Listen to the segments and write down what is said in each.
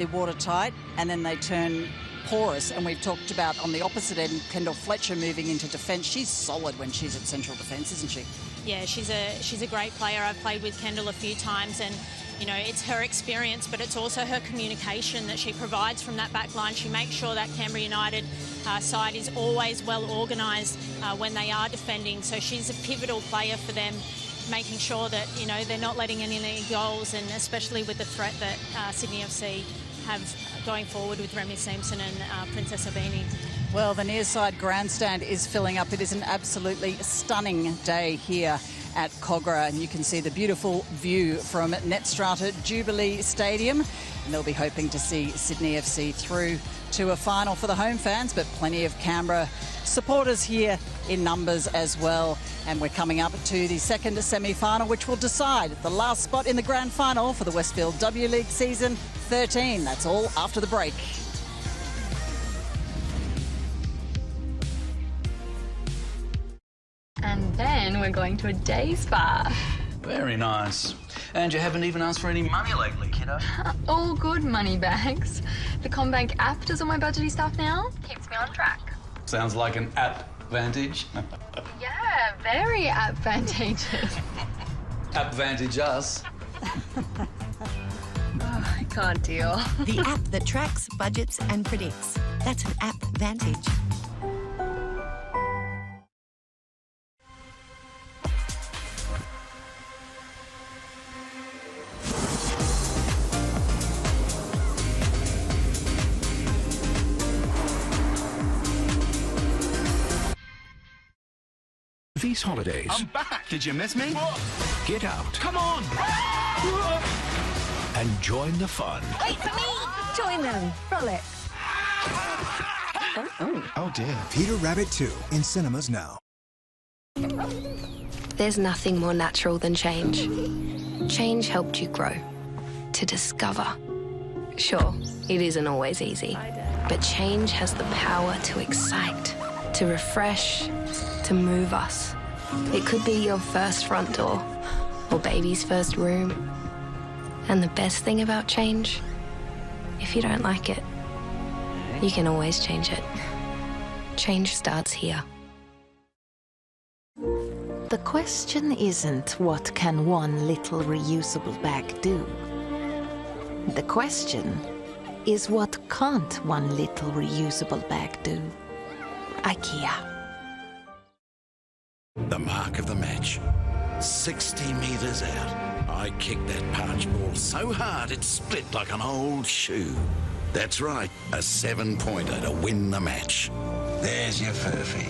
They're watertight and then they turn porous, and we've talked about on the opposite end Kendall Fletcher moving into defence. She's solid when she's at central defence, isn't she? Yeah, she's a great player. I've played with Kendall a few times, and you know, it's her experience, but it's also her communication that she provides from that back line. She makes sure that Canberra United side is always well organised when they are defending. So she's a pivotal player for them, making sure that, you know, they're not letting in any goals, and especially with the threat that Sydney FC have going forward with Remy Simpson and Princess Abini. Well, the near side grandstand is filling up. It is an absolutely stunning day here at Kogarah, and you can see the beautiful view from Netstrata Jubilee Stadium, and they'll be hoping to see Sydney FC through to a final for the home fans, but plenty of Canberra supporters here in numbers as well. And we're coming up to the second semi-final, which will decide the last spot in the grand final for the Westfield W League season 13. That's all after the break. And then we're going to a day spa. Very nice. And you haven't even asked for any money lately, kiddo. All good money bags. The CommBank app does all my budgety stuff now. Keeps me on track. Sounds like an app-vantage. Yeah, very advantageous. App-vantage us. Oh, I can't deal. The app that tracks, budgets and predicts. That's an app vantage. These holidays. I'm back. Did you miss me? Get out. Come on. And join the fun. Wait for me! Join them. Frolic. Oh dear. Peter Rabbit 2 in cinemas now. There's nothing more natural than change. Change helped you grow, to discover. Sure, it isn't always easy, but change has the power to excite, to refresh, to move us. It could be your first front door or baby's first room. And the best thing about change, if you don't like it, you can always change it. Change starts here. The question isn't what can one little reusable bag do? The question is what can't one little reusable bag do? IKEA. The mark of the match. 60 metres out. I kicked that punch ball so hard it split like an old shoe. That's right, a 7-pointer to win the match. There's your furphy.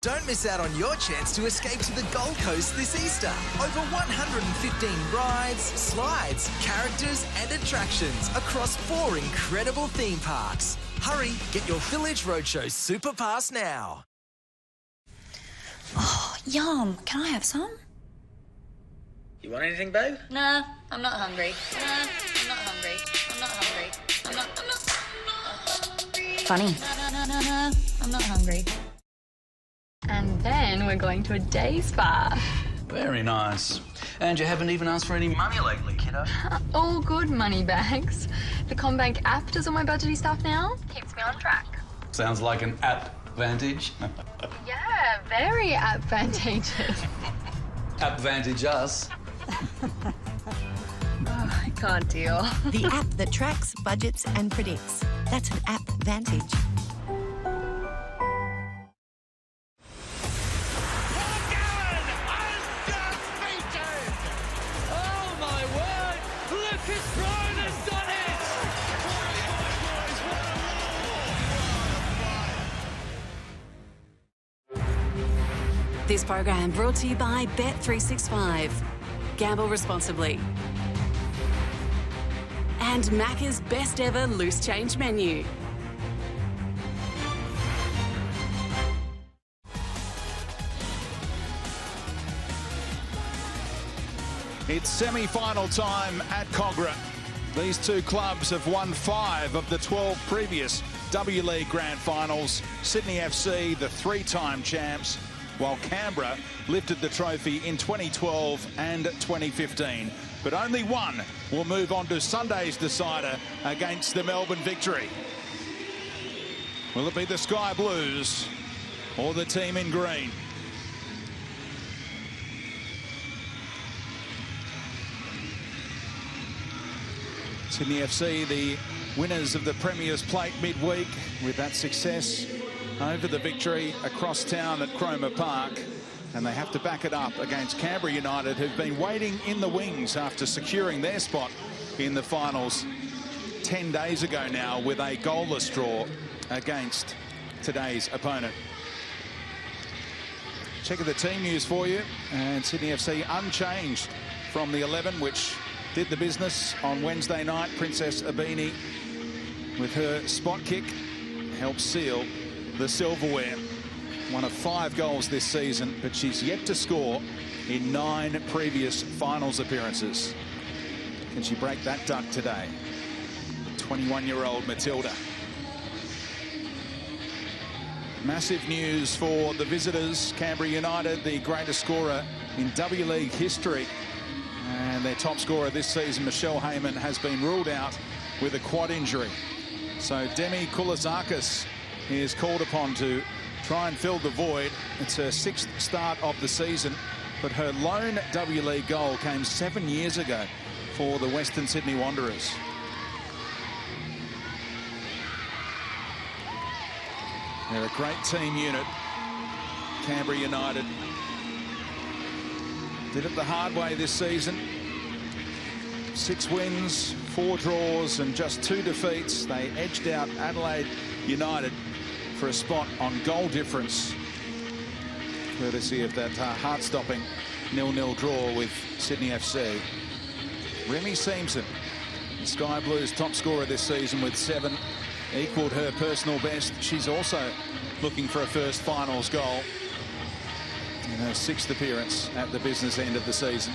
Don't miss out on your chance to escape to the Gold Coast this Easter. Over 115 rides, slides, characters and attractions across 4 incredible theme parks. Hurry, get your Village Roadshow Super Pass now. Oh, yum. Can I have some? You want anything, babe? Nah, I'm not hungry. Nah, I'm not hungry. I'm not hungry. I'm not hungry. Funny. No, I'm not hungry. And then we're going to a day spa. Very nice. And you haven't even asked for any money lately, kiddo. All good money bags. The CommBank app does all my budgety stuff now. Keeps me on track. Sounds like an app-vantage. Yeah, very advantageous. App-vantage us. Oh, I can't deal. The app that tracks, budgets and predicts. That's an app vantage. This program brought to you by Bet365. Gamble responsibly. And Macca's best ever loose change menu. It's semi-final time at Kogarah. These two clubs have won 5 of the 12 previous W League Grand Finals. Sydney FC, the 3-time champs, while Canberra lifted the trophy in 2012 and 2015. but only one will move on to Sunday's decider against the Melbourne Victory. Will it be the Sky Blues or the team in green? Sydney FC, the winners of the Premier's Plate midweek, with that success over the Victory across town at Cromer Park. And they have to back it up against Canberra United, who've been waiting in the wings after securing their spot in the finals 10 days ago now, with a goalless draw against today's opponent. Check of the team news for you, and Sydney FC unchanged from the 11 which did the business on Wednesday night. Princess Abini, with her spot kick, helped seal the silverware. One of 5 goals this season, but she's yet to score in 9 previous finals appearances. Can she break that duck today? 21-year-old Matilda. Massive news for the visitors. Canberra United, the greatest scorer in W-League history. And their top scorer this season, Michelle Heyman, has been ruled out with a quad injury. So Demi Koulizakis is called upon to try and fill the void. It's her 6th start of the season, but her lone W-League goal came 7 years ago for the Western Sydney Wanderers. They're a great team unit, Canberra United. Did it the hard way this season. 6 wins, 4 draws and just 2 defeats. They edged out Adelaide United for a spot on goal difference, courtesy of that heart-stopping 0-0 draw with Sydney FC. Remy Seamson, the Sky Blues top scorer this season with 7, equalled her personal best. She's also looking for a first finals goal in her 6th appearance at the business end of the season.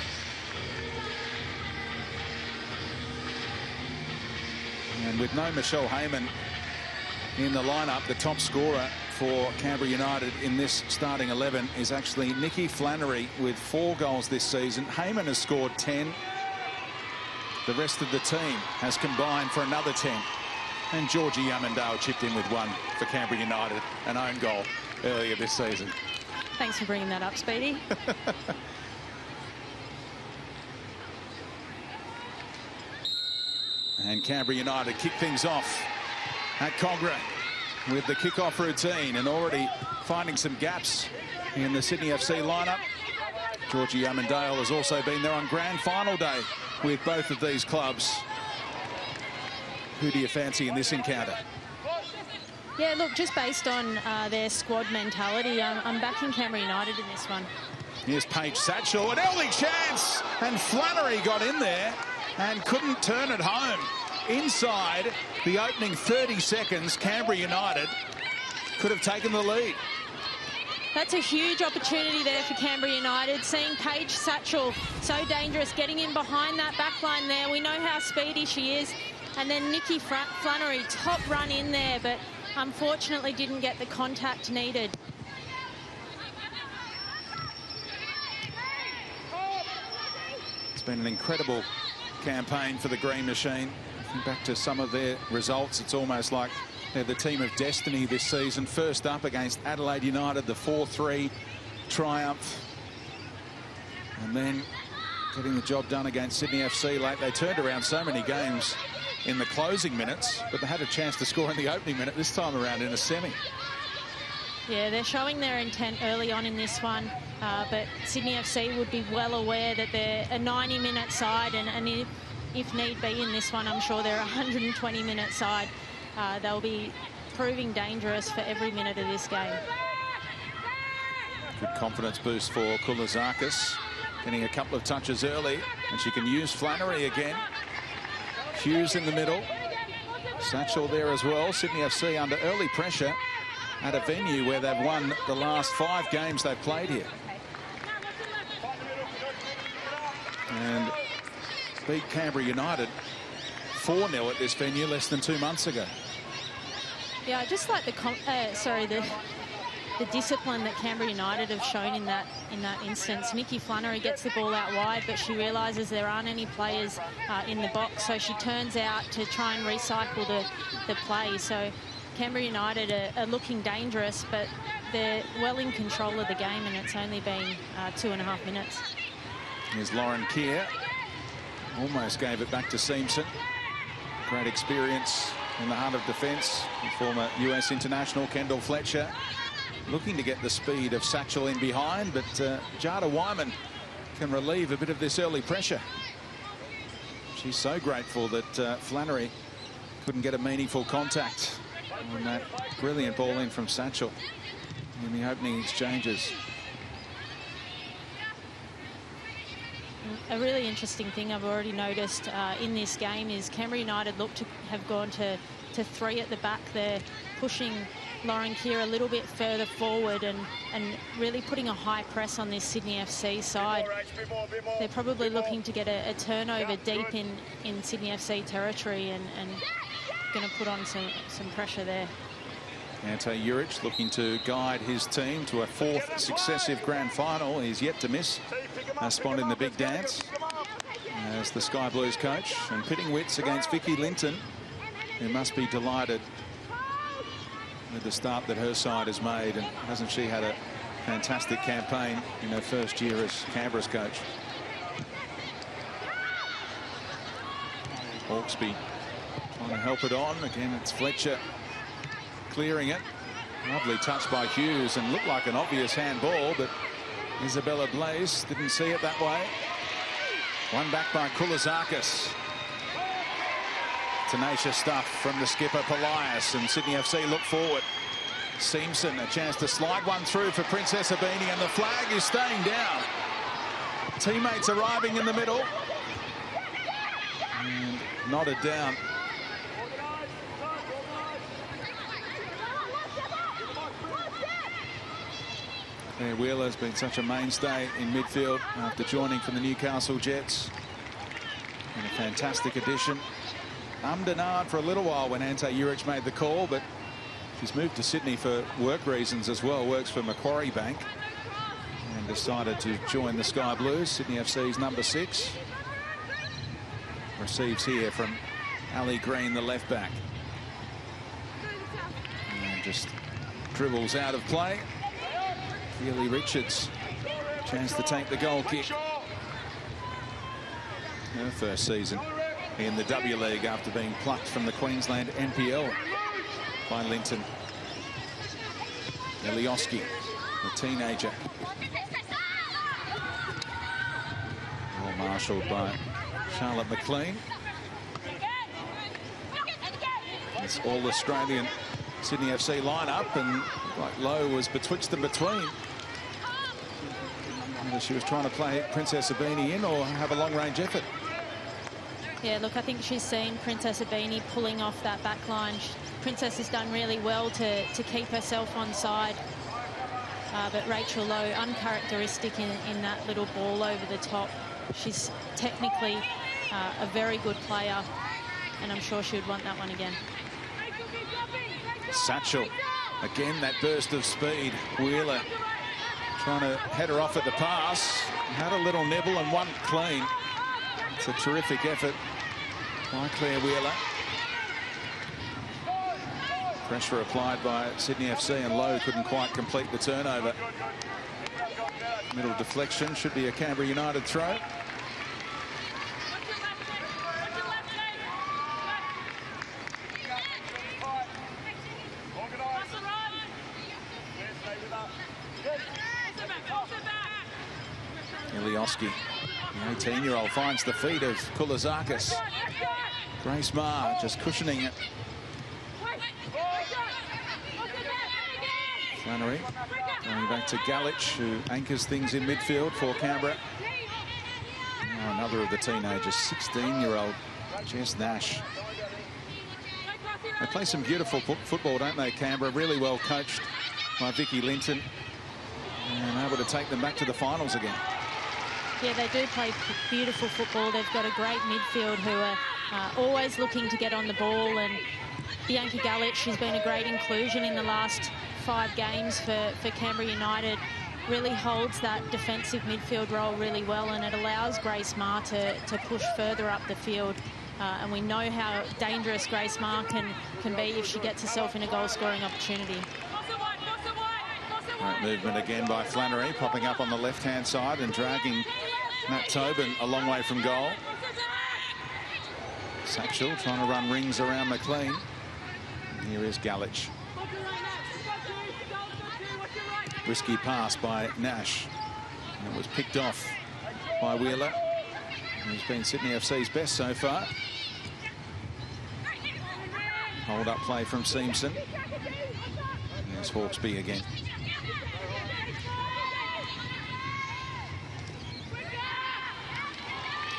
And with no Michelle Heyman in the lineup, the top scorer for Canberra United in this starting 11 is actually Nikki Flannery with 4 goals this season. Heyman has scored 10. The rest of the team has combined for another 10. And Georgie Yamandale chipped in with 1 for Canberra United, an own goal earlier this season. Thanks for bringing that up, Speedy. And Canberra United kick things off at Cogra with the kick-off routine, and already finding some gaps in the Sydney FC lineup. Georgie Yamandale has also been there on grand final day with both of these clubs. Who do you fancy in this encounter? Yeah, look, just based on their squad mentality, I'm backing Canberra United in this one. Here's Paige Satchell, an early chance, and Flannery got in there and couldn't turn it home. Inside the opening 30 seconds, Canberra United could have taken the lead. That's a huge opportunity there for Canberra United. Seeing Paige Satchell, so dangerous, getting in behind that back line there. We know how speedy she is. And then Nikki Flannery, top run in there, but unfortunately didn't get the contact needed. It's been an incredible campaign for the Green Machine. Back to some of their results, it's almost like they're the team of destiny this season. First up against Adelaide United, the 4-3 triumph. And then getting the job done against Sydney FC late. They turned around so many games in the closing minutes, but they had a chance to score in the opening minute this time around in a semi. Yeah, they're showing their intent early on in this one, but Sydney FC would be well aware that they're a 90-minute side, and if need be in this one, I'm sure they're a 120-minute side. They'll be proving dangerous for every minute of this game. Good confidence boost for Koulizakis, getting a couple of touches early, and she can use Flannery again. Hughes in the middle. Satchell there as well. Sydney FC under early pressure at a venue where they've won the last 5 games they've played here. And beat Canberra United 4-0 at this venue less than 2 months ago. Yeah, I just like the the discipline that Canberra United have shown in that instance. Nikki Flannery gets the ball out wide, but she realises there aren't any players in the box, so she turns out to try and recycle the play. So Canberra United are looking dangerous, but they're well in control of the game, and it's only been 2.5 minutes. Here's Lauren Keir. Almost gave it back to Seamson. Great experience in the heart of defence. Former US international Kendall Fletcher looking to get the speed of Satchel in behind, but Jada Wyman can relieve a bit of this early pressure. She's so grateful that Flannery couldn't get a meaningful contact on that brilliant ball in from Satchel in the opening exchanges. A really interesting thing I've already noticed in this game is Canberra United look to have gone to 3 at the back. They're pushing Lauren Keir a little bit further forward and really putting a high press on this Sydney FC side. They're probably looking to get a turnover deep in Sydney FC territory and going to put on some pressure there. Ante Juric looking to guide his team to a 4th successive grand final. He's yet to miss a spot in the big dance as the Sky Blues coach, and pitting wits against Vicky Linton, who must be delighted with the start that her side has made. And hasn't she had a fantastic campaign in her first year as Canberra's coach? Hawkesby trying to help it on. Again, it's Fletcher clearing it. Lovely touch by Hughes, and looked like an obvious handball, but Isabella Blaze didn't see it that way. One back by Koulizakis. Tenacious stuff from the skipper Polias, and Sydney FC look forward. Seamson, a chance to slide one through for Princess Abini, and the flag is staying down. Teammates arriving in the middle. And nodded down. Claire Wheeler has been such a mainstay in midfield after joining from the Newcastle Jets. And a fantastic addition. Denied for a little while when Ante Juric made the call, but she's moved to Sydney for work reasons as well. Works for Macquarie Bank and decided to join the Sky Blues. Sydney FC's number 6. Receives here from Ali Green, the left back. And just dribbles out of play. Keely Richards, chance to take the goal kick. Her first season in the W League after being plucked from the Queensland NPL by Linton. Elioski, a teenager. Well marshalled by Charlotte McLean. It's all Australian Sydney FC lineup, and like Lowe was betwixt and between. Whether she was trying to play Princess Abini in or have a long-range effort. Yeah, look, I think she's seen Princess Abini pulling off that back line. Princess has done really well to keep herself on side. But Rachel Lowe, uncharacteristic in that little ball over the top. She's technically a very good player, and I'm sure she would want that one again. Satchel, again, that burst of speed. Wheeler trying to head her off at the pass. Had a little nibble and one clean. It's a terrific effort by Claire Wheeler. Pressure applied by Sydney FC, and Lowe couldn't quite complete the turnover. Middle deflection, should be a Canberra United throw. Ilioski, the 18-year-old, finds the feet of Koulizakis. Grace Maher just cushioning it. Flannery going back to Galich, who anchors things in midfield for Canberra. Now another of the teenagers, 16-year-old Jess Nash. They play some beautiful football, don't they, Canberra? Really well coached by Vicky Linton, and able to take them back to the finals again. Yeah, they do play beautiful football. They've got a great midfield who are always looking to get on the ball, and Bianca Galich, she's been a great inclusion in the last 5 games for Canberra United really holds that defensive midfield role really well, and it allows Grace Maher to push further up the field. And we know how dangerous Grace Maher can be if she gets herself in a goal-scoring opportunity. Great movement again by Flannery, popping up on the left-hand side and dragging Nat Tobin a long way from goal. Satchel trying to run rings around McLean. Here is Galich. Risky pass by Nash. And it was picked off by Wheeler, who's been Sydney FC's best so far. Hold up play from Seamson. There's Hawkesby again.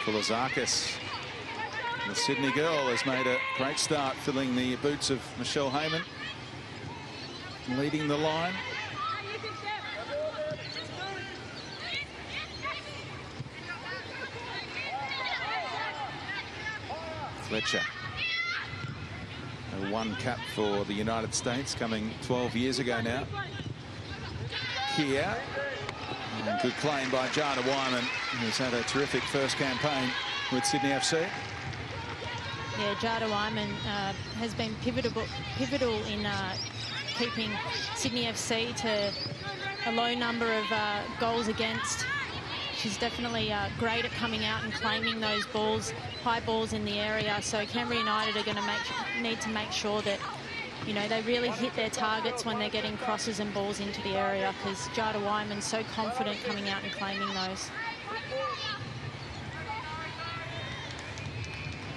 Kulizakis, the Sydney girl, has made a great start filling the boots of Michelle Heyman, leading the line. Fletcher, one cap for the United States, coming 12 years ago now. Kia, and good claim by Jada Wyman, who's had a terrific first campaign with Sydney FC. Yeah, Jada Wyman has been pivotal in keeping Sydney FC to a low number of goals against. She's definitely great at coming out and claiming those balls, high balls in the area. So Canberra United are going to need to make sure that, you know, they really hit their targets when they're getting crosses and balls into the area, because Jada Wyman's so confident coming out and claiming those.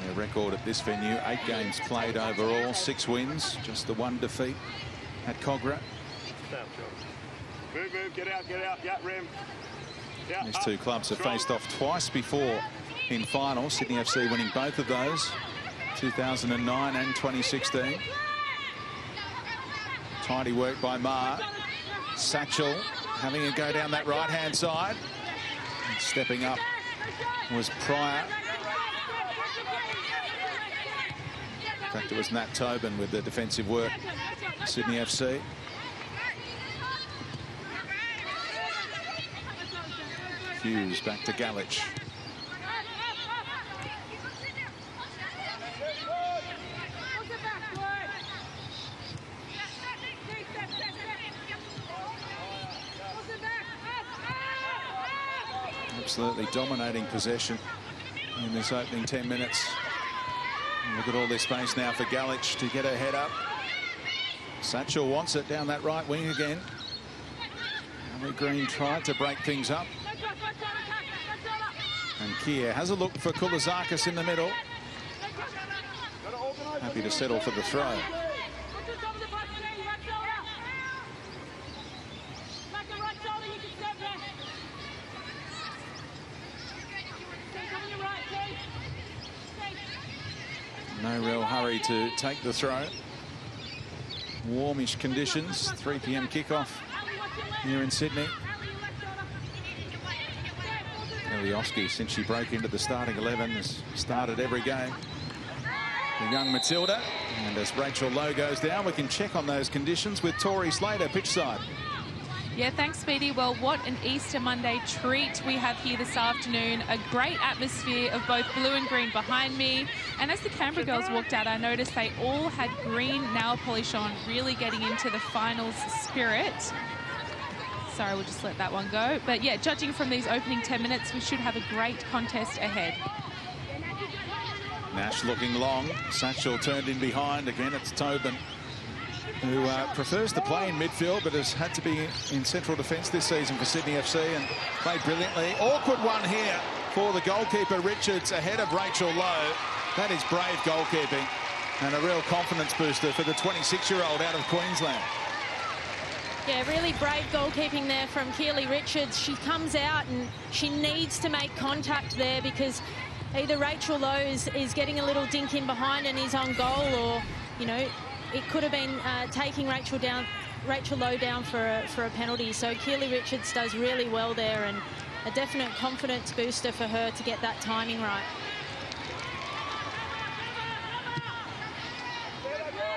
Their record at this venue, 8 games played overall, 6 wins, just the 1 defeat at Cogra. Move, get out, yeah, Rem. Yeah, these two clubs have faced off twice before in finals, Sydney FC winning both of those, 2009 and 2016. Tidy work by Maher. Satchel having a go down that right-hand side. And stepping up was Pryor. In fact, it was Nat Tobin with the defensive work, Sydney FC. Hughes back to Galich. Absolutely dominating possession in this opening 10 minutes. And look at all this space now for Galich to get her head up. Satchel wants it down that right wing again. Emily Green tried to break things up. And Kia has a look for Kulizakis in the middle. Happy to settle for the throw. No real hurry to take the throw. Warmish conditions, 3 p.m. kickoff here in Sydney. Elioski, since she broke into the starting 11, has started every game. The young Matilda. And as Rachel Lowe goes down, we can check on those conditions with Tori Slater, pitch side. Yeah, thanks, Speedy. Well, what an Easter Monday treat we have here this afternoon. A great atmosphere of both blue and green behind me. And as the Canberra girls walked out, I noticed they all had green nail polish on, really getting into the finals spirit. Sorry, we'll just let that one go. But yeah, judging from these opening 10 minutes, we should have a great contest ahead. Nash looking long. Satchel turned in behind. Again, it's Tobin, who prefers to play in midfield, but has had to be in central defence this season for Sydney FC and played brilliantly. Awkward one here for the goalkeeper, Richards, ahead of Rachel Lowe. That is brave goalkeeping and a real confidence booster for the 26-year-old out of Queensland. Yeah, really brave goalkeeping there from Keely Richards. She comes out and she needs to make contact there, because either Rachel Lowe is getting a little dink in behind and is on goal, or, you know, it could have been taking Rachel Lowe down for a penalty. So Keely Richards does really well there, and a definite confidence booster for her to get that timing right.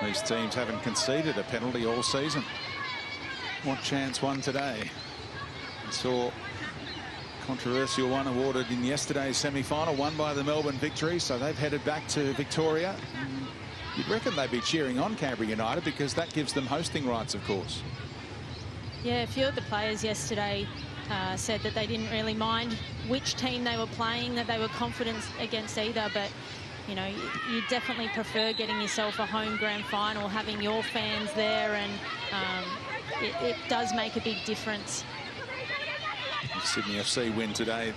These teams haven't conceded a penalty all season. what chance won today. We saw controversial one awarded in yesterday's semi-final, won by the Melbourne Victory, so they've headed back to Victoria. You'd reckon they'd be cheering on Canberra United because that gives them hosting rights, of course. Yeah, a few of the players yesterday said that they didn't really mind which team they were playing, that they were confident against either, but you know, you definitely prefer getting yourself a home grand final, having your fans there, and it does make a big difference. If Sydney FC win today,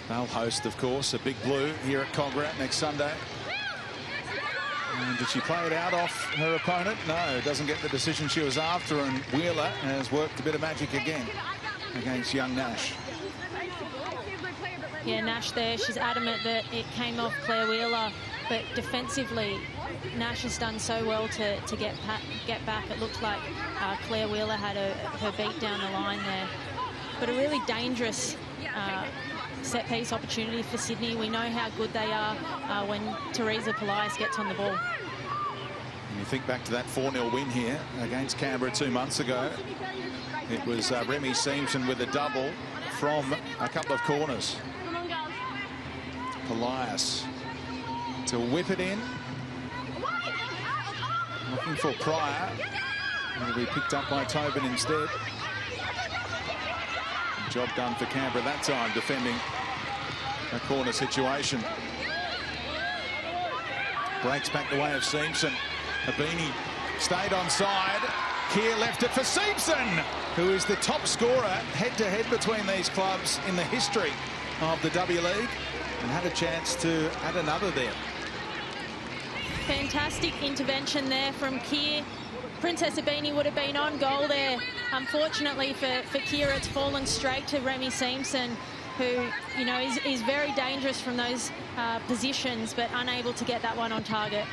they'll host, of course, a Big Blue here at Canberra next Sunday. And did she play it out off her opponent? No, doesn't get the decision she was after, and Wheeler has worked a bit of magic again against young Nash. Yeah, Nash there, she's adamant that it came off Claire Wheeler, but defensively, Nash has done so well to get back. It looked like Claire Wheeler had her beat down the line there. But a really dangerous set-piece opportunity for Sydney. We know how good they are when Teresa Polias gets on the ball. And you think back to that 4-0 win here against Canberra 2 months ago. It was Remy Simpson with a double from a couple of corners. Polias to whip it in. Looking for Pryor. It'll be picked up by Tobin instead. Job done for Canberra that time, defending a corner situation. Breaks back the way of Simpson. Habini stayed onside. Keir left it for Simpson, who is the top scorer head-to-head between these clubs in the history of the W League, and had a chance to add another there. Fantastic intervention there from Keir. Princess Habini would have been on goal there. Unfortunately for Keir, it's fallen straight to Remy Simpson, who, you know, is very dangerous from those positions, but unable to get that one on target.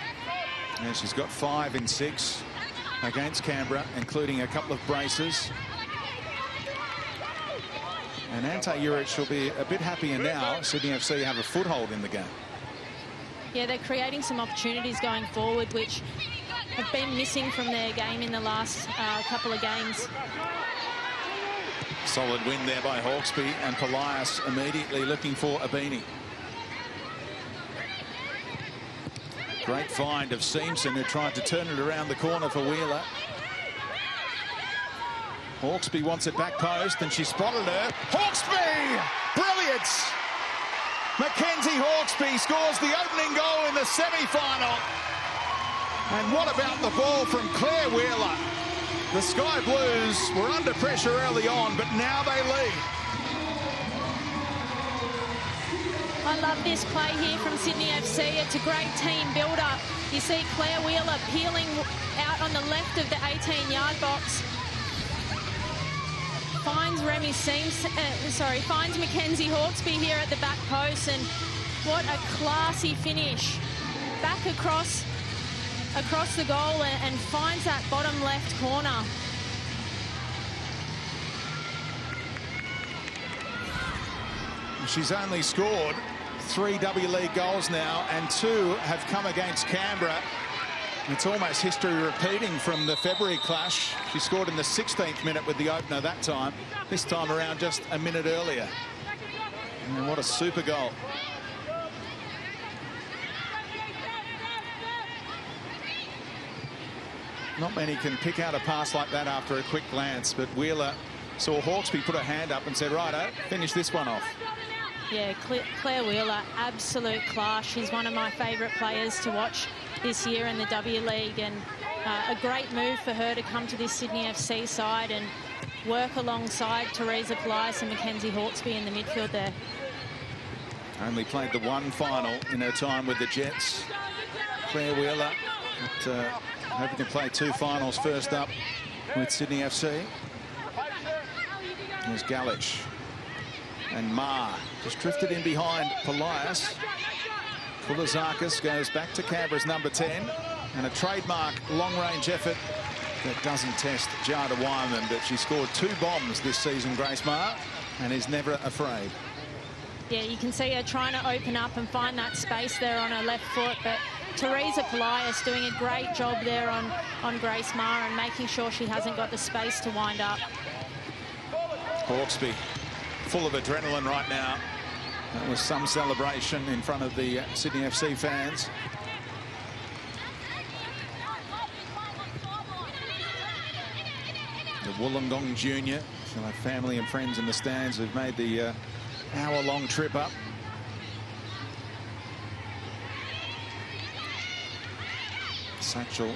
And she's got 5 in 6 against Canberra, including a couple of braces. And Ante Juric will be a bit happier now. Sydney FC have a foothold in the game. Yeah, they're creating some opportunities going forward, which have been missing from their game in the last couple of games. Solid win there by Hawkesby, and Polias immediately looking for Habini. Great find of Simpson, who tried to turn it around the corner for Wheeler. Hawkesby wants it back post, and she spotted her. Hawkesby! Brilliant! Mackenzie Hawkesby scores the opening goal in the semi-final. And what about the ball from Claire Wheeler? The Sky Blues were under pressure early on, but now they lead. I love this play here from Sydney FC. It's a great team build-up. You see Claire Wheeler peeling out on the left of the 18-yard box. Finds Remy Simpson, finds Mackenzie Hawkesby here at the back post, and what a classy finish. Back across the goal and finds that bottom left corner. She's only scored 3 W League goals now, and 2 have come against Canberra. It's almost history repeating from the February clash. She scored in the 16th minute with the opener that time. This time around just a minute earlier. And what a super goal. Not many can pick out a pass like that after a quick glance, but Wheeler saw Hawkesby put her hand up and said, righto, finish this one off. Yeah, Claire Wheeler, absolute class. She's one of my favourite players to watch this year in the W League, and a great move for her to come to this Sydney FC side and work alongside Teresa Polias and Mackenzie Hawkesby in the midfield there. Only played the one final in her time with the Jets. Claire Wheeler, but hoping to play 2 finals first up with Sydney FC. There's Galich. And Ma just drifted in behind Polias. Koulazakis goes back to Canberra's number 10. And a trademark long-range effort that doesn't test Jada Wyman, but she scored 2 bombs this season, Grace Ma, and is never afraid. Yeah, you can see her trying to open up and find that space there on her left foot, but Teresa Polias doing a great job there on Grace Maher and making sure she hasn't got the space to wind up. Hawkesby full of adrenaline right now. That was some celebration in front of the Sydney FC fans. The Wollongong Junior, so my family and friends in the stands who've made the hour-long trip up. Satchel,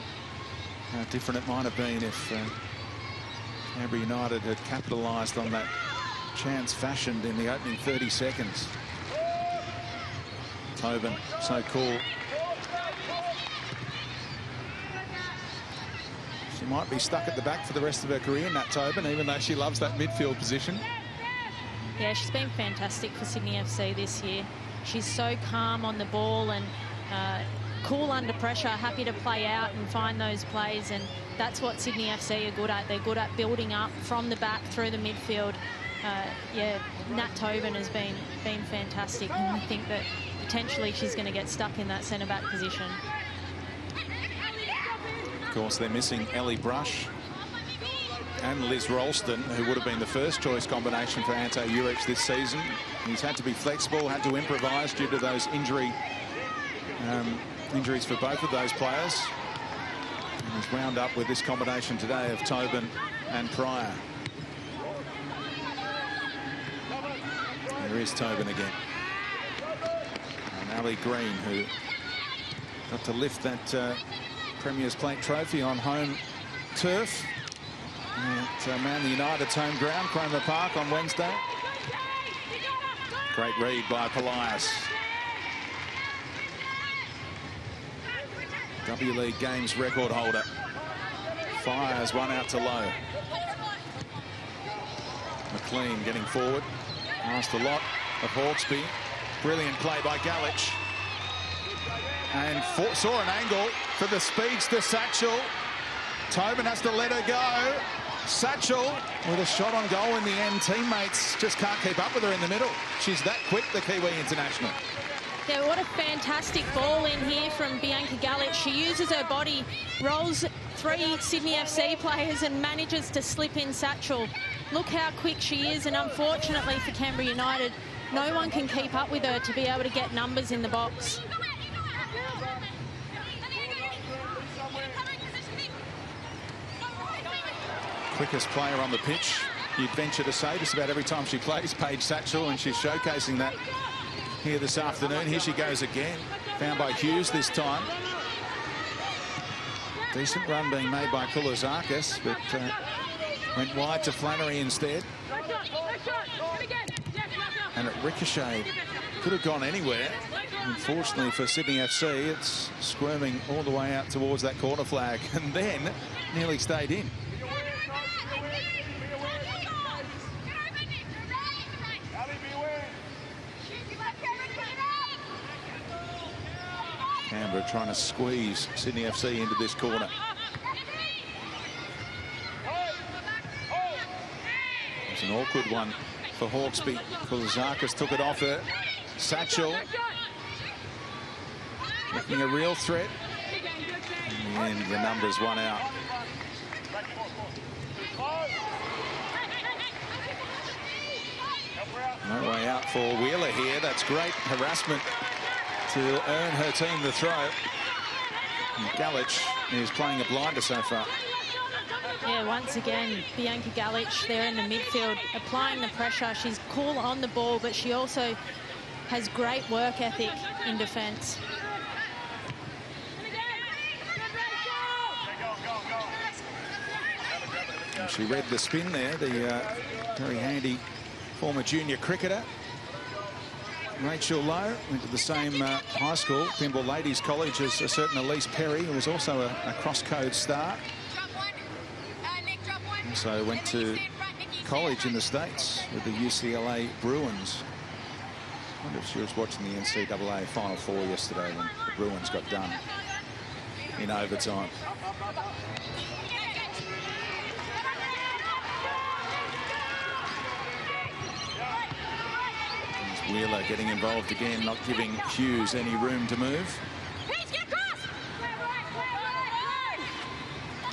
how different it might have been if Canberra United had capitalised on that chance fashioned in the opening 30 seconds. Tobin, so cool. She might be stuck at the back for the rest of her career, Nat Tobin, even though she loves that midfield position. Yeah, she's been fantastic for Sydney FC this year. She's so calm on the ball and cool under pressure, happy to play out and find those plays, and that's what Sydney FC are good at. They're good at building up from the back through the midfield. Yeah, Nat Tobin has been fantastic, and I think that potentially she's going to get stuck in that centre-back position. Of course, they're missing Ellie Brush and Liz Ralston, who would have been the first choice combination for Ante Juric this season. He's had to be flexible, had to improvise due to those injuries for both of those players. And he's wound up with this combination today of Tobin and Pryor. There is Tobin again. And Ali Green, who got to lift that Premier's Plate trophy on home turf at Manly United's home ground, Cromer Park, on Wednesday. Great read by Polias. W-League Games record holder. Fires one out to low. McLean getting forward. Asked a lot of Hawkesby. Brilliant play by Galich. And saw an angle for the speedster Satchel. Tobin has to let her go. Satchel with a shot on goal in the end. Teammates just can't keep up with her in the middle. She's that quick, the Kiwi international. Yeah, what a fantastic ball in here from Bianca Galich. She uses her body, rolls 3 Sydney FC players and manages to slip in Satchel. Look how quick she is, and unfortunately for Canberra United, no one can keep up with her to be able to get numbers in the box. Quickest player on the pitch, you'd venture to say, just about every time she plays, Paige Satchel, and she's showcasing that here this afternoon. Here she goes again, found by Hughes this time. Decent run being made by Koulazakis, but went wide to Flannery instead. And it ricocheted, could have gone anywhere. Unfortunately for Sydney FC, it's squirming all the way out towards that corner flag, and then nearly stayed in. Canberra trying to squeeze Sydney FC into this corner. It's an awkward one for Hawkesby. Koulazakis took it off her. Satchel looking a real threat. In the end, the numbers won out. No way out for Wheeler here. That's great harassment to earn her team the throw. And Galich is playing a blinder so far. Yeah, once again, Bianca Galich there in the midfield, applying the pressure. She's cool on the ball, but she also has great work ethic in defence. She read the spin there, the very handy former junior cricketer. Rachel Lowe went to the same high school, Pymble Ladies College, as a certain Elise Perry, who was also a cross-code star. Also went to college in the States with the UCLA Bruins. I wonder if she was watching the NCAA Final Four yesterday when the Bruins got done in overtime. Wheeler getting involved again, not giving Hughes any room to move.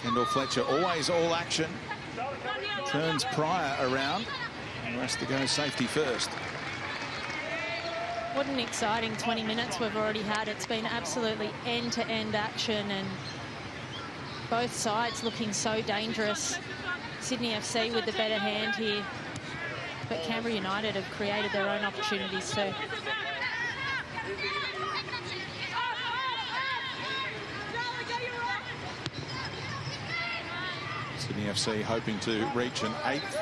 Kendall Fletcher, always all action. Turns Pryor around and has to go safety first. What an exciting 20 minutes we've already had. It's been absolutely end-to-end action and both sides looking so dangerous. Sydney FC with the better hand here, but Canberra United have created their own opportunities too. Sydney FC hoping to reach an 8th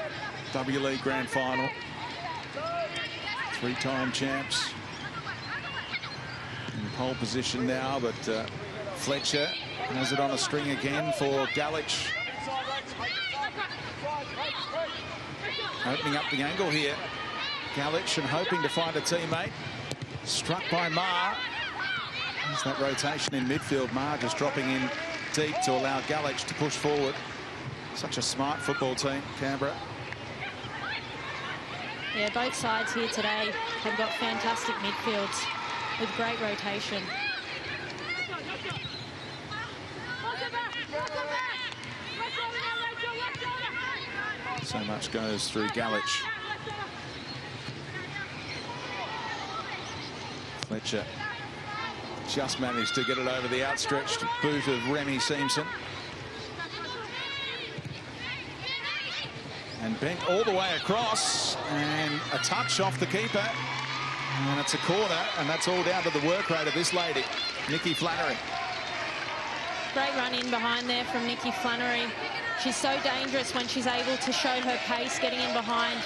W League Grand Final. 3-time champs. In pole position now, but Fletcher has it on a string again for Galich. Opening up the angle here. Galich and hoping to find a teammate. Struck by Marr. There's that rotation in midfield. Marr just dropping in deep to allow Galich to push forward. Such a smart football team, Canberra. Yeah, both sides here today have got fantastic midfields with great rotation. So much goes through Galich. Fletcher just managed to get it over the outstretched boot of Remy Simpson. And bent all the way across, and a touch off the keeper. And it's a corner, and that's all down to the work rate of this lady, Nikki Flannery. Great run in behind there from Nikki Flannery. She's so dangerous when she's able to show her pace getting in behind.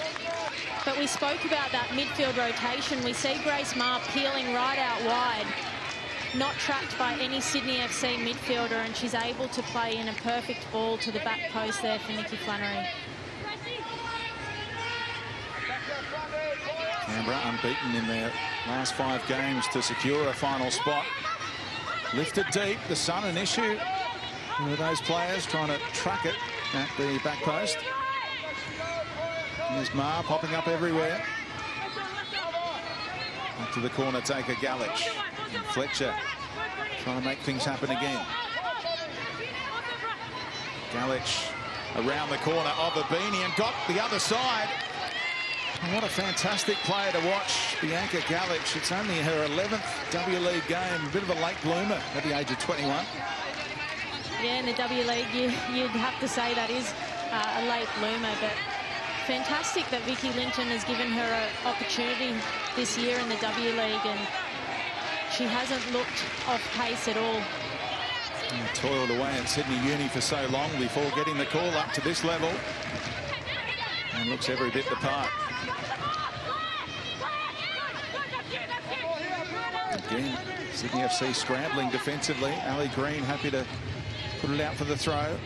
But we spoke about that midfield rotation. We see Grace Marr peeling right out wide, not tracked by any Sydney FC midfielder, and she's able to play in a perfect ball to the back post there for Nikki Flannery. Canberra unbeaten in their last 5 games to secure a final spot. Lifted deep, the sun an issue with those players trying to track it at the back post. Here's Marr popping up everywhere. Up to the corner taker Galich. And Fletcher trying to make things happen again. Galich around the corner of Abini and got the other side. And what a fantastic player to watch, Bianca Galich. It's only her 11th W League game, a bit of a late bloomer at the age of 21. Yeah, in the W League, you'd have to say that is a late bloomer, but fantastic that Vicky Linton has given her an opportunity this year in the W League, and she hasn't looked off pace at all. Toiled away at Sydney Uni for so long before getting the call up to this level, and looks every bit the part. Again, Sydney FC scrambling defensively. Ali Green happy to put it out for the throw.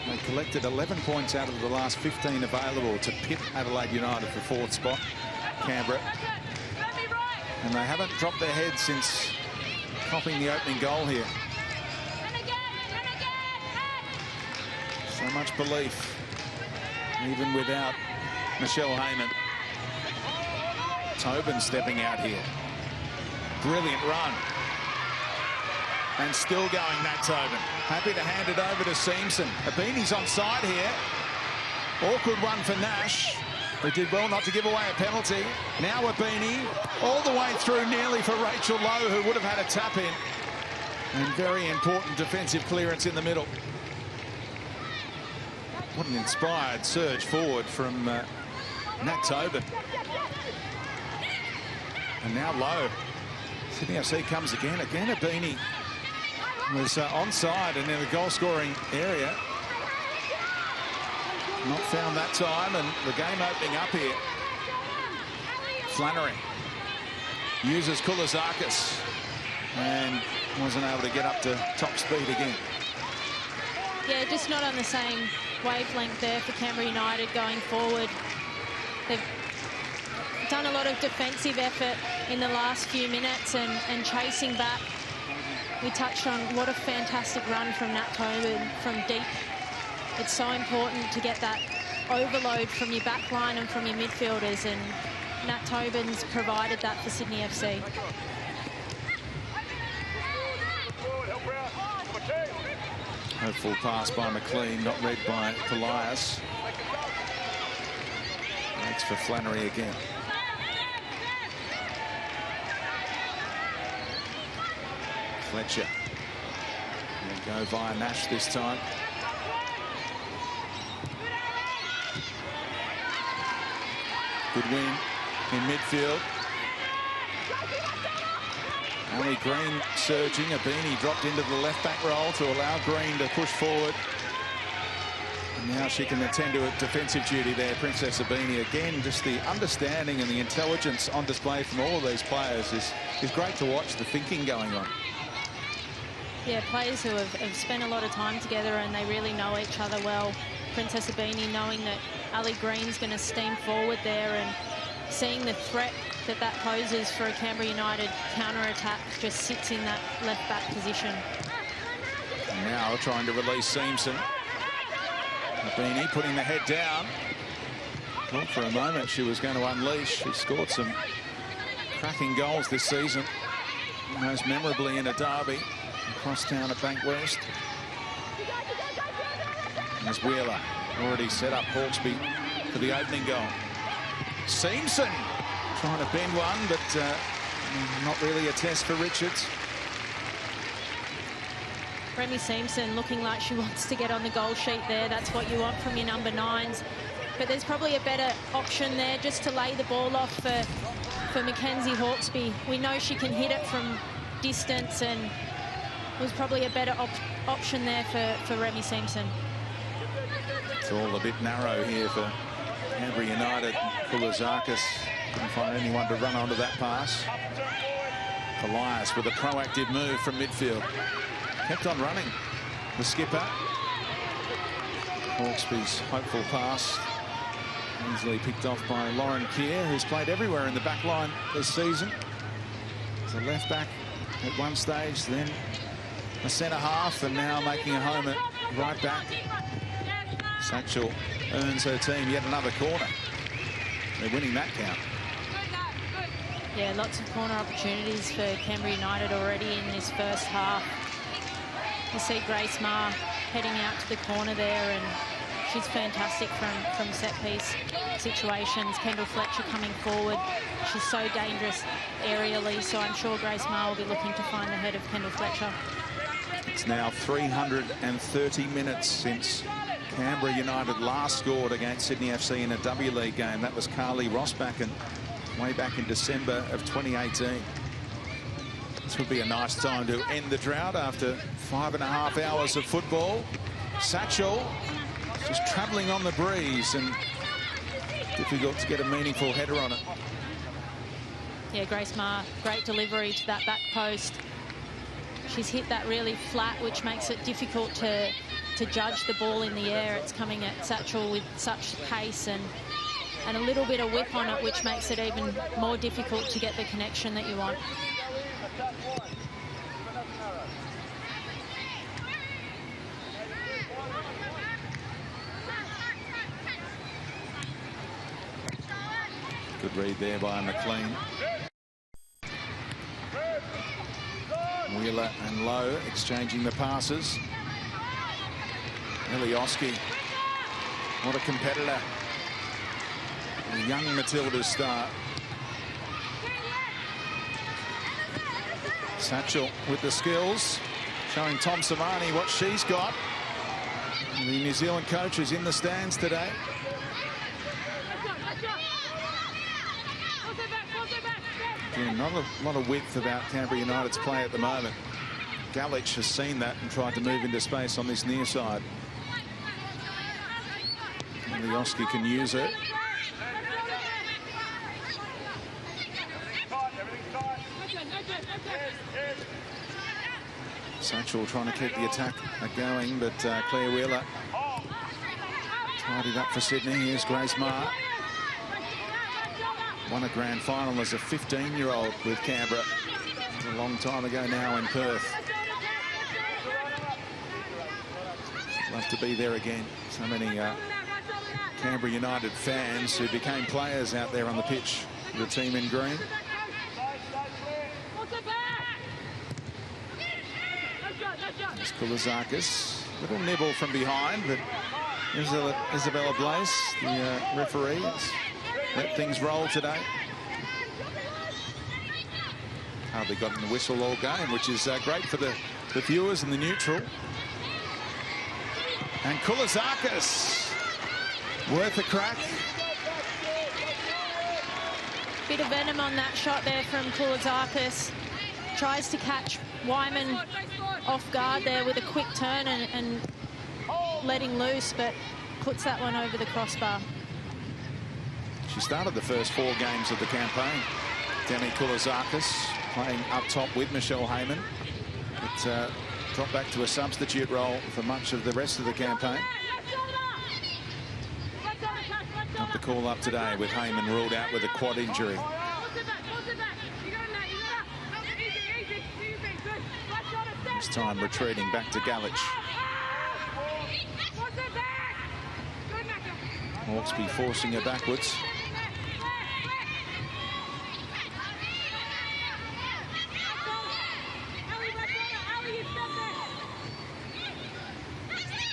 They collected 11 points out of the last 15 available to pit Adelaide United for 4th spot, Canberra. And they haven't dropped their heads since copping the opening goal here. So much belief, even without Michelle Heyman. Tobin stepping out here. Brilliant run. And still going, Nat Tobin. Happy to hand it over to Simpson. Abini's on side here. Awkward one for Nash, who did well not to give away a penalty. Now Abini all the way through nearly for Rachel Lowe, who would have had a tap in. And very important defensive clearance in the middle. What an inspired surge forward from Nat Tobin. And now Lowe. Sydney FC comes again. Again, Abini was onside and in the goal-scoring area. Not found that time, and the game opening up here. Flannery uses Koulazakis and wasn't able to get up to top speed again. Yeah, just not on the same wavelength there for Canberra United going forward. They've done a lot of defensive effort in the last few minutes and chasing back. We touched on what a fantastic run from Nat Tobin from deep. It's so important to get that overload from your back line and from your midfielders, and Nat Tobin's provided that for Sydney FC. Hopeful pass by McLean, not read by Polias. That's for Flannery again. Fletcher. And go via Nash this time. Good win in midfield. Ali Green surging. Abini dropped into the left-back role to allow Green to push forward. And now she can attend to a defensive duty there. Princess Abini again. Just the understanding and the intelligence on display from all of these players is great to watch. The thinking going on. Yeah, players who have spent a lot of time together and they really know each other well. Princess Abini knowing that Ali Green's going to steam forward there and seeing the threat that poses for a Canberra United counter-attack, just sits in that left-back position. And now trying to release Simpson. Abini putting the head down. Thought for a moment she was going to unleash. She scored some cracking goals this season, most memorably in a derby across town at Bank West. There's Wheeler already set up Hawkesby for the opening goal. Simpson trying to bend one, but not really a test for Richards. Remy Simpson looking like she wants to get on the goal sheet there. That's what you want from your number 9s. But there's probably a better option there just to lay the ball off for Mackenzie Hawkesby. We know she can hit it from distance, and was probably a better option there for Remy Simpson. It's all a bit narrow here for Canberra United. Koulazakis couldn't find anyone to run onto that pass. Elias with a proactive move from midfield. Kept on running. The skipper. Hawkesby's hopeful pass. Easily picked off by Lauren Keir, who's played everywhere in the back line this season. As a left back at one stage, then a centre half, and now making a home at right back. Satchel earns her team yet another corner. They're winning that count. Yeah, lots of corner opportunities for Canberra United already in this first half. You see Grace Maher heading out to the corner there, and she's fantastic from set-piece situations. Kendall Fletcher coming forward. She's so dangerous aerially, so I'm sure Grace Maher will be looking to find the head of Kendall Fletcher. It's now 330 minutes since Canberra United last scored against Sydney FC in a W League game. That was Carly Rossbacken way back in December of 2018. This would be a nice time to end the drought after 5.5 hours of football. Satchel just travelling on the breeze and difficult to get a meaningful header on it. Yeah, Grace Maher, great delivery to that back post. She's hit that really flat, which makes it difficult to judge the ball in the air. It's coming at Satchel with such pace and a little bit of whip on it, which makes it even more difficult to get the connection that you want. Good read there by McLean. Wheeler and Lowe exchanging the passes. Ilioski, what a competitor. The young Matilda's start. Satchel with the skills, showing Tom Savani what she's got. The New Zealand coach is in the stands today. Again, not a lot of width about Canberra United's play at the moment. Galich has seen that and tried to move into space on this near side. Ilioski can use it. Satchel trying to keep the attack going, but Claire Wheeler tidied up for Sydney. Here's Grace Maher. Won a grand final as a 15-year-old with Canberra a long time ago now in Perth. Love to be there again. So many Canberra United fans who became players out there on the pitch for the team in green. There's Koulazakis. Little nibble from behind, but Isabella Blaise, the referee, has let things roll today. Hardly gotten the whistle all game, which is great for the viewers and the neutral. And Koulizakis, worth a crack. Bit of venom on that shot there from Koulizakis. Tries to catch Wyman off guard there with a quick turn and letting loose, but puts that one over the crossbar. She started the first 4 games of the campaign. Demi Koulizakis playing up top with Michelle Heyman. But dropped back to a substitute role for much of the rest of the campaign. Got the call up today with Heyman ruled out with a quad injury. This time retreating back to Galich. Hawkesby forcing her backwards.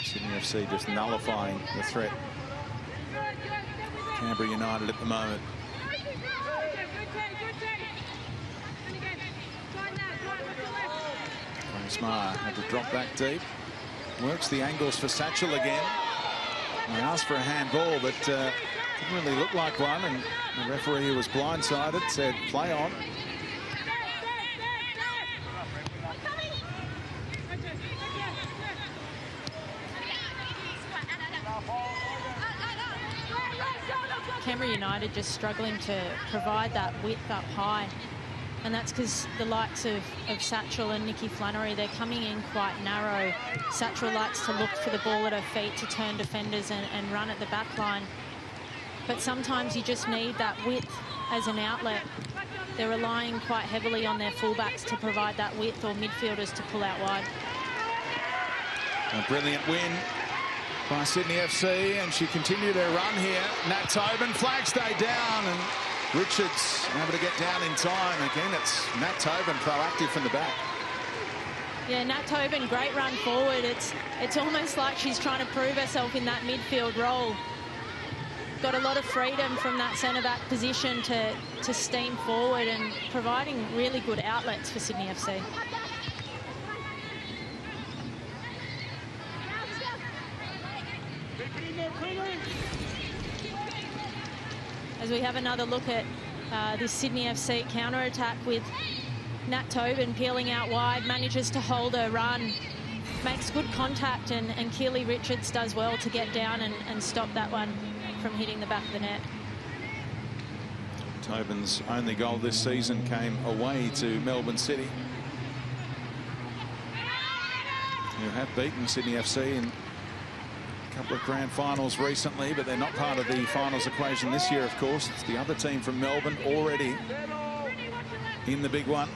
Sydney FC just nullifying the threat. Canberra United at the moment. Smart had to drop back deep. Works the angles for Satchel again. They asked for a handball, but didn't really look like one. And the referee, who was blindsided, said play on. Canberra United just struggling to provide that width up high. And that's because the likes of Satchel and Nikki Flannery, they're coming in quite narrow. Satchel likes to look for the ball at her feet to turn defenders and run at the back line. But sometimes you just need that width as an outlet. They're relying quite heavily on their fullbacks to provide that width, or midfielders to pull out wide. A brilliant win by Sydney FC, and she continued her run here. Nat Tobin, flag stay down, and Richards able to get down in time. Again, it's Nat Tobin proactive from the back. Yeah, Nat Tobin, great run forward. It's almost like she's trying to prove herself in that midfield role. Got a lot of freedom from that centre-back position to steam forward and providing really good outlets for Sydney FC. As we have another look at this Sydney FC counter-attack with Nat Tobin peeling out wide, manages to hold her run, makes good contact, and Keely Richards does well to get down and stop that one from hitting the back of the net. Tobin's only goal this season came away to Melbourne City, who have beaten Sydney FC in a couple of grand finals recently, but they're not part of the finals equation this year, of course. It's the other team from Melbourne already in the big one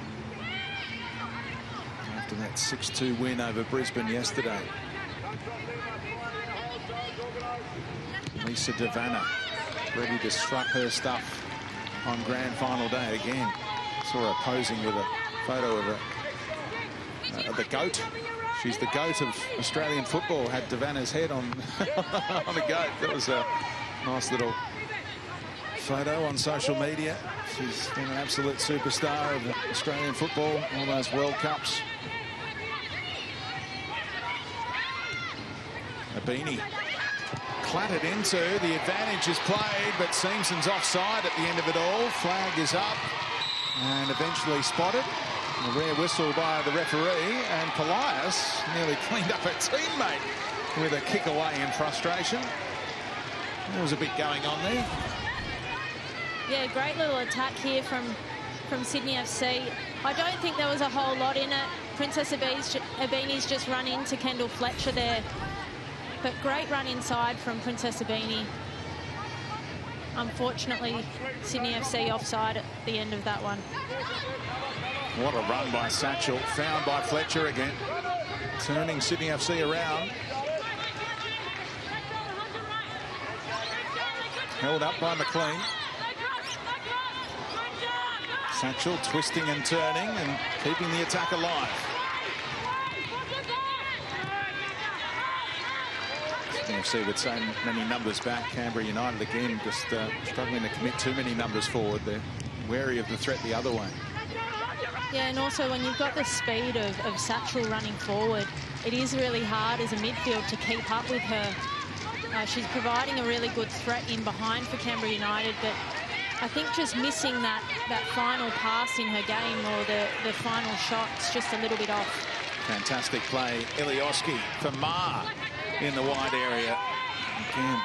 after that 6-2 win over Brisbane yesterday. Lisa Devanna ready to strut her stuff on grand final day again. Saw her posing with a photo of the GOAT. She's the GOAT of Australian football. Had Devanna's head on on a goat. That was a nice little photo on social media. She's been an absolute superstar of Australian football, all those World Cups. Abini clattered into, the advantage is played, but Seamson's offside at the end of it all. Flag is up and eventually spotted. A rare whistle by the referee, and Polias nearly cleaned up her teammate with a kick away in frustration. There was a bit going on there. Yeah, great little attack here from Sydney FC. I don't think there was a whole lot in it. Princess Abini's just run into Kendall Fletcher there. But great run inside from Princess Abini. Unfortunately, Sydney FC offside at the end of that one. What a run by Satchel, found by Fletcher again, turning Sydney FC around. Held up by McLean. Satchel twisting and turning and keeping the attack alive. Sydney FC with so many numbers back. Canberra United again just struggling to commit too many numbers forward. They're wary of the threat the other way. Yeah, and also when you've got the speed of Satchel running forward, it is really hard as a midfield to keep up with her. She's providing a really good threat in behind for Canberra United, but I think just missing that final pass in her game, or the final shot's just a little bit off. Fantastic play, Ilioski for Ma in the wide area. Again,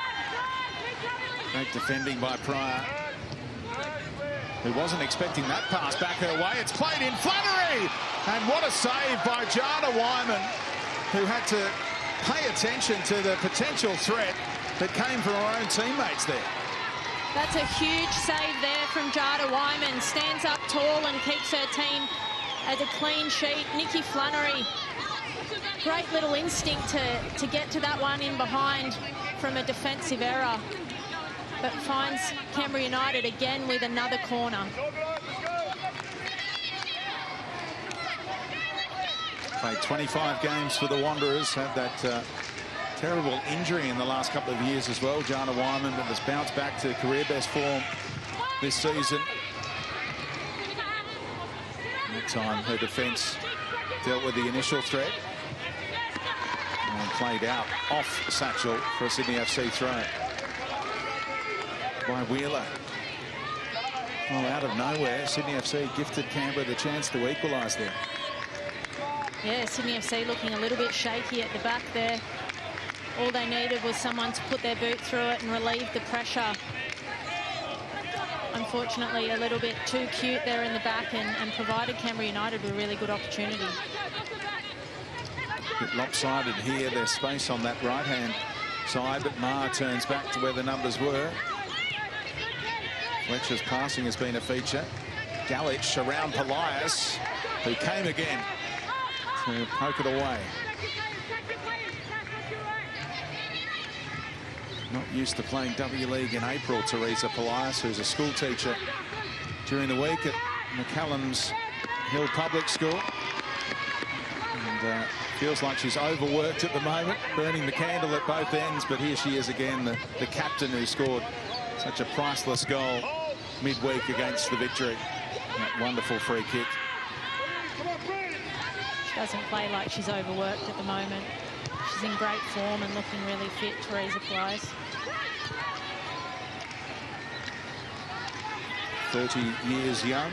great defending by Pryor, who wasn't expecting that pass back her way. It's played in, Flannery! And what a save by Jana Wyman, who had to pay attention to the potential threat that came from her own teammates there. That's a huge save there from Jada Wyman. Stands up tall and keeps her team at a clean sheet. Nikki Flannery, great little instinct to get to that one in behind from a defensive error, but finds Canberra United again with another corner. Played 25 games for the Wanderers, had that terrible injury in the last couple of years as well, Jana Wyman, but has bounced back to career best form this season. That time her defence dealt with the initial threat and played out off Satchel for a Sydney FC throw by Wheeler. Well, out of nowhere, Sydney FC gifted Canberra the chance to equalise there. Yeah, Sydney FC looking a little bit shaky at the back there. All they needed was someone to put their boot through it and relieve the pressure. Unfortunately, a little bit too cute there in the back and provided Canberra United with a really good opportunity. A bit lopsided here, there's space on that right-hand side, but Ma turns back to where the numbers were. Fletcher's passing has been a feature. Galich around Polias, who came again to poke it away. Not used to playing W League in April, Teresa Polias, who's a school teacher during the week at McCallum's Hill Public School. And feels like she's overworked at the moment, burning the candle at both ends, but here she is again, the captain who scored such a priceless goal midweek against the Victory. That wonderful free kick. She doesn't play like she's overworked at the moment. She's in great form and looking really fit, Teresa Polias. 30 years young.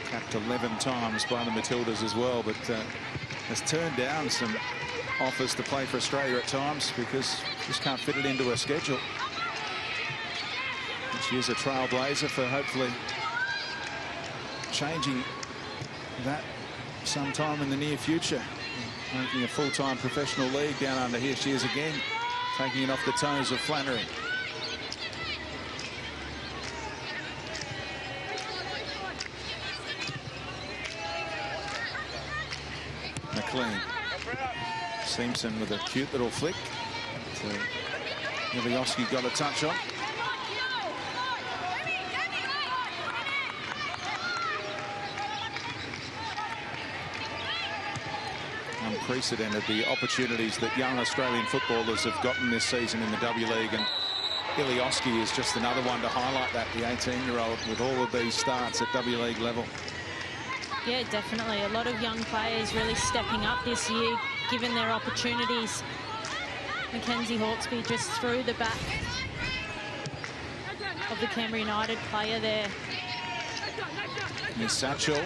Capped 11 times by the Matildas as well, but has turned down some offers to play for Australia at times because just can't fit it into her schedule. And she is a trailblazer for hopefully changing that sometime in the near future. Making a full-time professional league down under. Here she is again, taking it off the toes of Flannery. McLean. Simpson with a cute little flick. Ilioski got a touch on. Unprecedented the opportunities that young Australian footballers have gotten this season in the W League, and Ilioski is just another one to highlight that, the 18-year-old with all of these starts at W League level. Yeah, definitely. A lot of young players really stepping up this year, given their opportunities. Mackenzie Hawkesby just through the back of the Canberra United player there. Here's Satchel.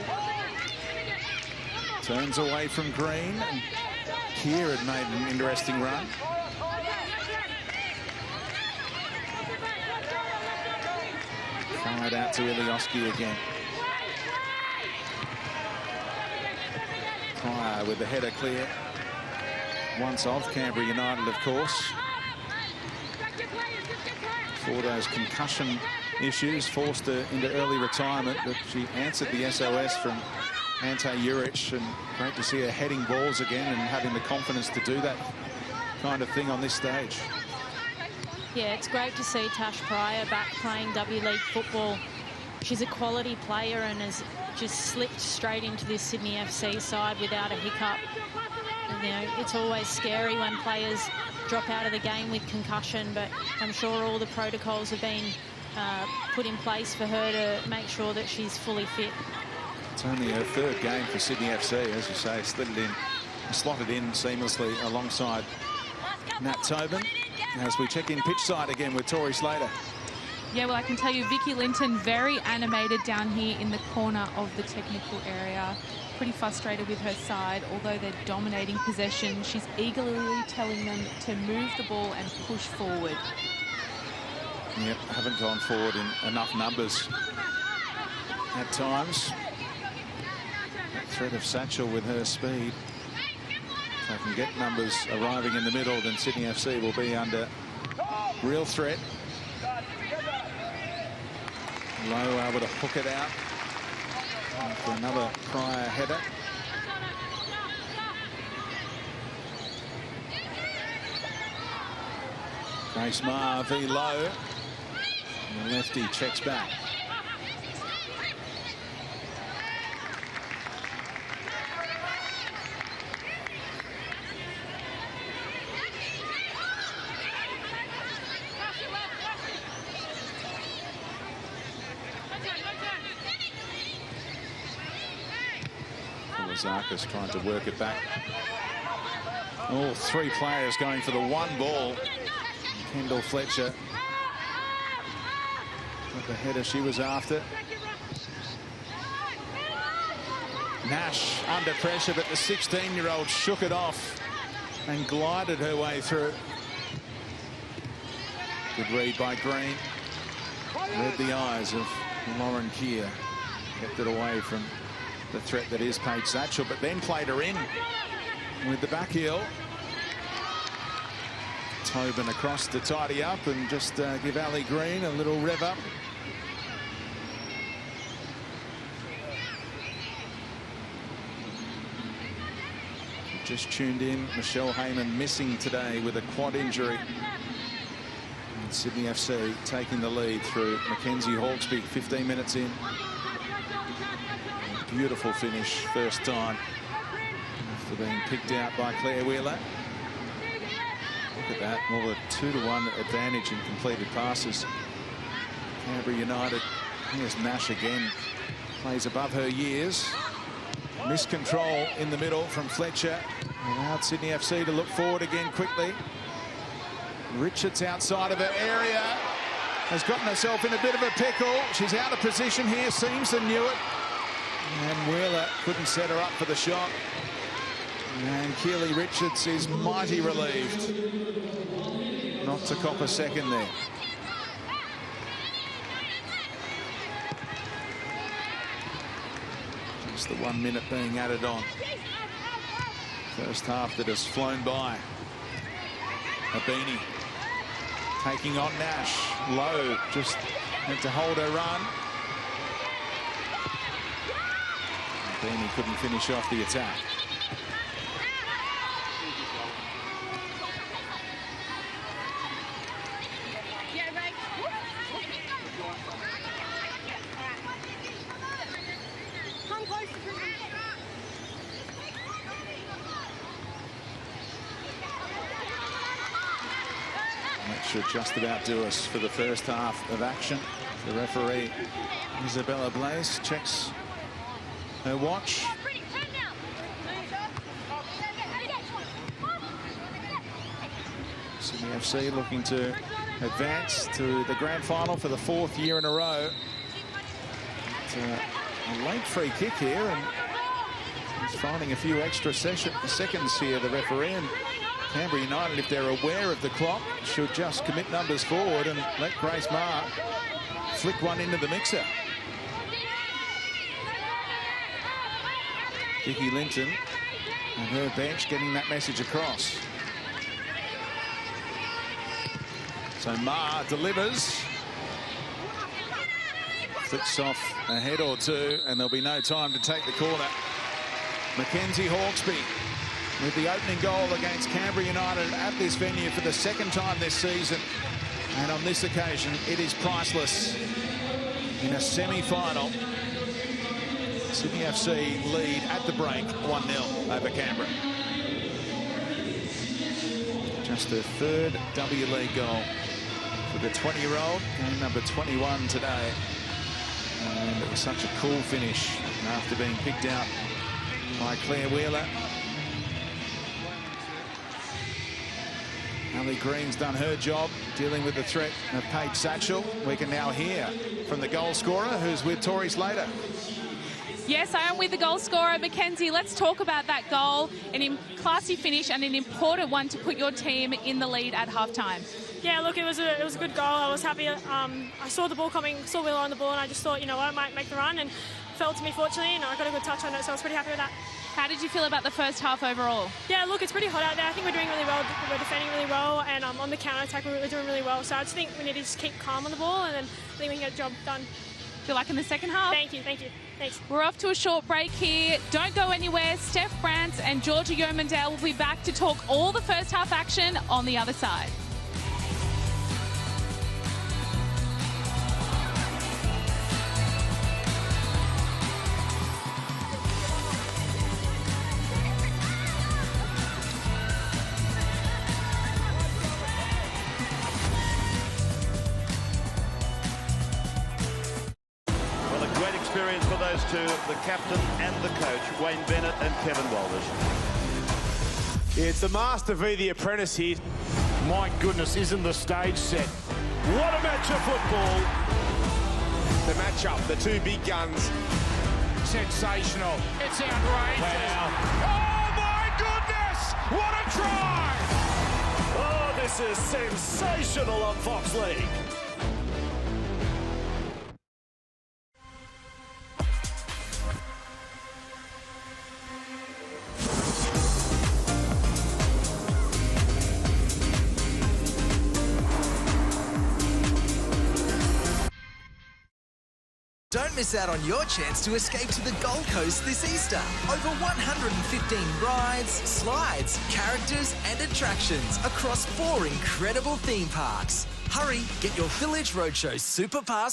Turns away from Green. And Keir had made an interesting run. Fired out to Ilioski again. Pryor with the header clear. Once off Canberra United, of course. For those concussion issues, forced her into early retirement, but she answered the SOS from Ante Juric, and great to see her heading balls again and having the confidence to do that kind of thing on this stage. Yeah, it's great to see Tash Pryor back playing W League football. She's a quality player and has just slipped straight into this Sydney FC side without a hiccup. You know, it's always scary when players drop out of the game with concussion, but I'm sure all the protocols have been put in place for her to make sure that she's fully fit. It's only her third game for Sydney FC, as you say, slotted in seamlessly alongside Nat Tobin. As we check in pitch side again with Tori Slater. Yeah, well, I can tell you, Vicky Linton very animated down here in the corner of the technical area. Pretty frustrated with her side, although they're dominating possession. She's eagerly telling them to move the ball and push forward. Yep, haven't gone forward in enough numbers at times. That threat of Satchel with her speed. If they can get numbers arriving in the middle, then Sydney FC will be under real threat. Lowe able to hook it out for another prior header. Grace Maher v Lowe. And the lefty checks back. Zarkis trying to work it back. All three players going for the one ball. Kendall Fletcher got the header she was after. Nash under pressure, but the 16-year-old shook it off and glided her way through. Good read by Green. Read the eyes of Lauren Keir. Kept it away from the threat that is Paige Satchel, but then played her in with the back heel. Tobin across to tidy up and just give Ali Green a little rev up. Just tuned in, Michelle Heyman missing today with a quad injury. And Sydney FC taking the lead through Mackenzie Hawkesby 15 minutes in. Beautiful finish, first time after being picked out by Claire Wheeler. Look at that, more than a 2-to-1 advantage in completed passes. Canberra United, here's Nash again, plays above her years. Miscontrol in the middle from Fletcher. Allowed Sydney FC to look forward again quickly. Richards outside of her area. Has gotten herself in a bit of a pickle. She's out of position here, Seamson knew it. And Wheeler couldn't set her up for the shot. And Keely Richards is mighty relieved not to cop a second there. Just the 1 minute being added on. First half that has flown by. Abini taking on Nash. Lowe just had to hold her run. Abini couldn't finish off the attack. That should just about do us for the first half of action. The referee, Isabella Blaise, checks her watch. Sydney FC looking to advance to the grand final for the 4th year in a row. A late free kick here, and he's finding a few extra seconds here, the referee. And Canberra United, if they're aware of the clock, should just commit numbers forward and let Grace Maher flick one into the mixer. Vicky Linton and her bench getting that message across. So Maher delivers. Flicks off a head or two, and there'll be no time to take the corner. Mackenzie Hawkesby with the opening goal against Canberra United at this venue for the 2nd time this season. And on this occasion, it is priceless. In a semi-final, Sydney FC lead at the break 1-0 over Canberra. Just her third W League goal for the 20-year-old. Game number 21 today. And it was such a cool finish after being picked out by Claire Wheeler. Ali Green's done her job dealing with the threat of Paige Satchel. We can now hear from the goal scorer, who's with Tori Slater. Yes, I am with the goal scorer, Mackenzie. Let's talk about that goal. Classy finish and an important one to put your team in the lead at halftime. Yeah, look, it was a good goal. I was happy. I saw the ball coming, saw Wheeler on the ball, and I just thought, you know what, I might make the run, and fell to me fortunately, and I got a good touch on it, so I was pretty happy with that. How did you feel about the first half overall? Yeah, look, it's pretty hot out there. I think we're doing really well. We're defending really well, and on the counter-attack, we're doing really well. So I just think we need to just keep calm on the ball, and then I think we can get the job done. Good luck in the second half. Thank you. Thanks. We're off to a short break here. Don't go anywhere. Steph Brantz and Georgia Yeomandale will be back to talk all the first half action on the other side. Experience for those two, the captain and the coach, Wayne Bennett and Kevin Walters. Yeah, it's the Master v the Apprentice here. My goodness, isn't the stage set? What a match of football. The matchup, the two big guns. Sensational. It's outrageous. Wow. Oh my goodness! What a try! Oh, this is sensational on Fox League. Don't miss out on your chance to escape to the Gold Coast this Easter. Over 115 rides, slides, characters and attractions across 4 incredible theme parks. Hurry, get your Village Roadshow Super Pass